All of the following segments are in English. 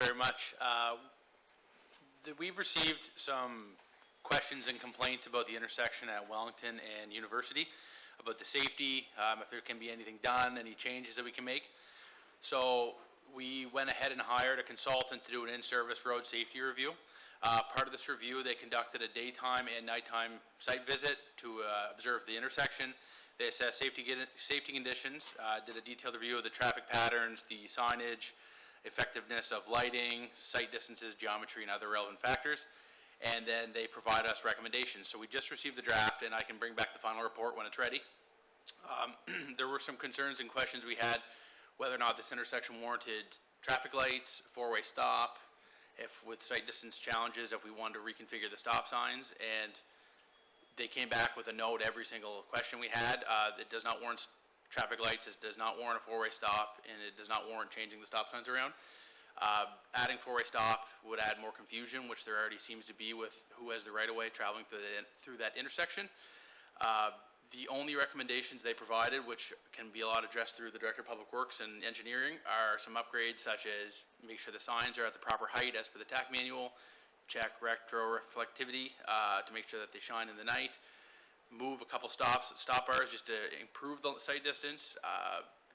Very much. We've received some questions and complaints about the intersection at Wellington and University, about the safety, if there can be anything done, any changes that we can make. So we went ahead and hired a consultant to do an in-service road safety review. Part of this review, they conducted a daytime and nighttime site visit to observe the intersection. They assessed safety conditions, did a detailed review of the traffic patterns, the signage, effectiveness of lighting, sight distances, geometry, and other relevant factors. And then they provide us recommendations. So we just received the draft, and I can bring back the final report when it's ready. There were some concerns and questions we had, whether or not this intersection warranted traffic lights, four-way stop, if with sight distance challenges, if we wanted to reconfigure the stop signs. And they came back with a note every single question we had. It does not warrant traffic lights, it does not warrant a four-way stop, and it does not warrant changing the stop signs around. Adding four-way stop would add more confusion, which there already seems to be with who has the right-of-way traveling through that intersection. The only recommendations they provided, which can be a lot addressed through the Director of Public Works and Engineering, are some upgrades such as make sure the signs are at the proper height as per the TAC manual, check retro-reflectivity to make sure that they shine in the night, move a couple stop bars just to improve the sight distance,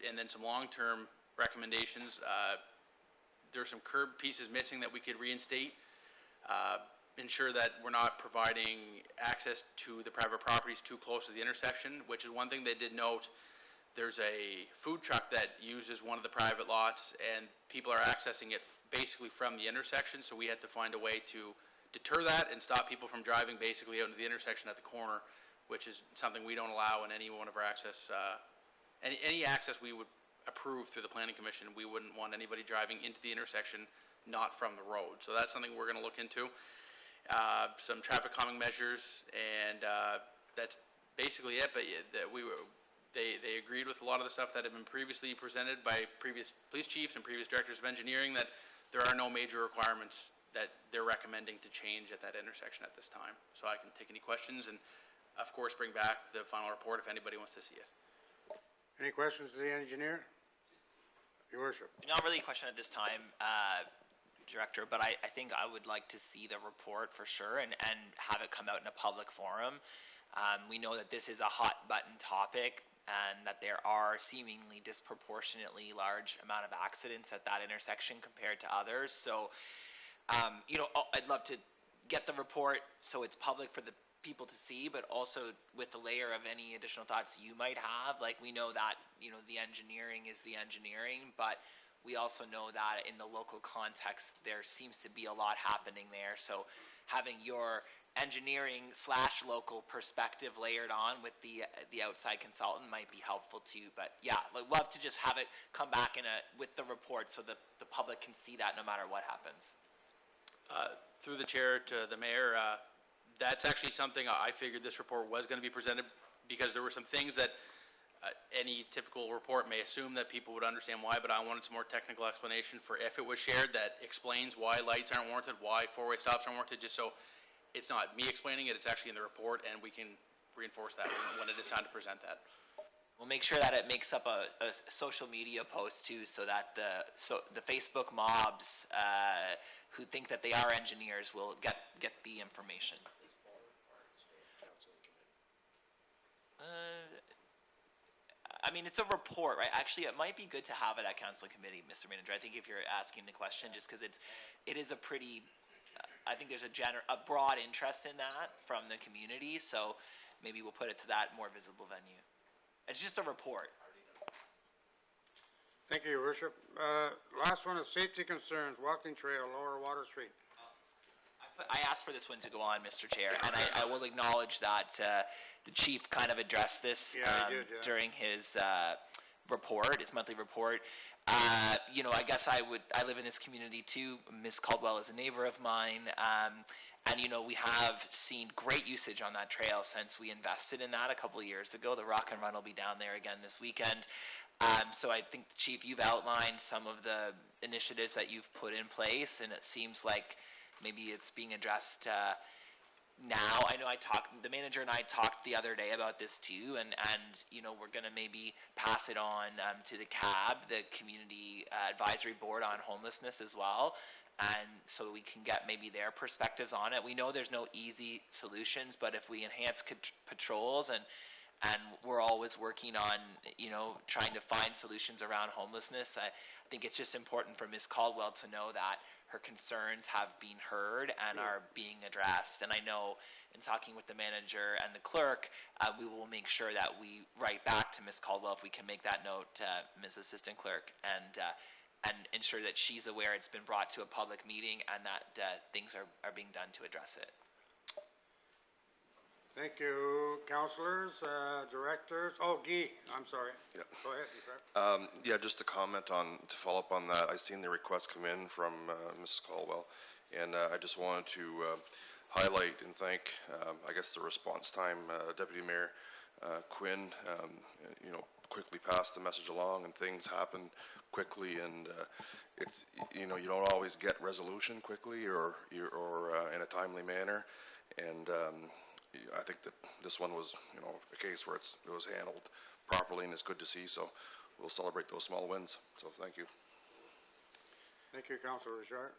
and then some long-term recommendations. There are some curb pieces missing that we could reinstate, ensure that we're not providing access to the private properties too close to the intersection, which is one thing they did note. There's a food truck that uses one of the private lots, and people are accessing it basically from the intersection, so we had to find a way to deter that and stop people from driving basically out into the intersection at the corner, which is something we don't allow in any one of our access, any access we would approve through the Planning Commission. We wouldn't want anybody driving into the intersection not from the road. So that's something we're going to look into. Some traffic calming measures, and that's basically it. But they agreed with a lot of the stuff that had been previously presented by previous police chiefs and previous directors of engineering, that there are no major requirements that they're recommending to change at that intersection at this time. So I can take any questions and, of course, bring back the final report if anybody wants to see it. Any questions to the engineer? Your Worship. Not really a question at this time, Director, but I think I would like to see the report for sure and have it come out in a public forum. We know that this is a hot button topic and that there are seemingly disproportionately large amount of accidents at that intersection compared to others. So, you know, I'd love to get the report so it's public for the people to see, but also with the layer of any additional thoughts you might have. Like, we know that, you know, the engineering is the engineering, but we also know that in the local context there seems to be a lot happening there. So having your engineering / local perspective layered on with the outside consultant might be helpful too. But yeah, I'd love to just have it come back with the report so that the public can see that no matter what happens. Through the chair to the mayor, that's actually something I figured this report was going to be presented, because there were some things that any typical report may assume that people would understand why, but I wanted some more technical explanation for if it was shared that explains why lights aren't warranted, why four-way stops aren't warranted, just so it's not me explaining it, it's actually in the report, and we can reinforce that when it is time to present that. We'll make sure that it makes up a social media post too, so that the Facebook mobs who think that they are engineers will get the information. I mean, it's a report, right? Actually, it might be good to have it at Council Committee, Mr. Manager. I think if you're asking the question, just because it is a pretty, I think there's a broad interest in that from the community, so maybe we'll put it to that more visible venue. It's just a report. Thank you, Your Worship. Last one is safety concerns, walking trail, Lower Water Street. I asked for this one to go on, Mr. Chair, and I will acknowledge that the chief kind of addressed this during his report, his monthly report. You know, I guess I live in this community too. Ms. Caldwell is a neighbor of mine, and you know, we have seen great usage on that trail since we invested in that a couple of years ago. The Rock and Run will be down there again this weekend. So I think, Chief, you've outlined some of the initiatives that you've put in place, and it seems like maybe it's being addressed now. I know the manager and I talked the other day about this too, and you know, we're gonna maybe pass it on to the CAB, the Community Advisory Board on Homelessness as well, and so we can get maybe their perspectives on it. We know there's no easy solutions, but if we enhance patrols and we're always working on, you know, trying to find solutions around homelessness, I think it's just important for Ms. Caldwell to know that her concerns have been heard and are being addressed. And I know in talking with the manager and the clerk, we will make sure that we write back to Ms. Caldwell if we can make that note, Ms. Assistant Clerk, and ensure that she's aware it's been brought to a public meeting and that things are being done to address it. Thank you, councillors, directors. Oh, Guy, I'm sorry. Yeah. Go ahead. Yeah, just to follow up on that, I seen the request come in from Mrs. Caldwell, and I just wanted to highlight and thank, I guess, the response time. Deputy Mayor Quinn, you know, quickly passed the message along, and things happen quickly, and it's, you know, you don't always get resolution quickly or in a timely manner, and I think that this one was, you know, a case where it was handled properly, and it's good to see. So we'll celebrate those small wins. So thank you. Thank you, Councillor Richard.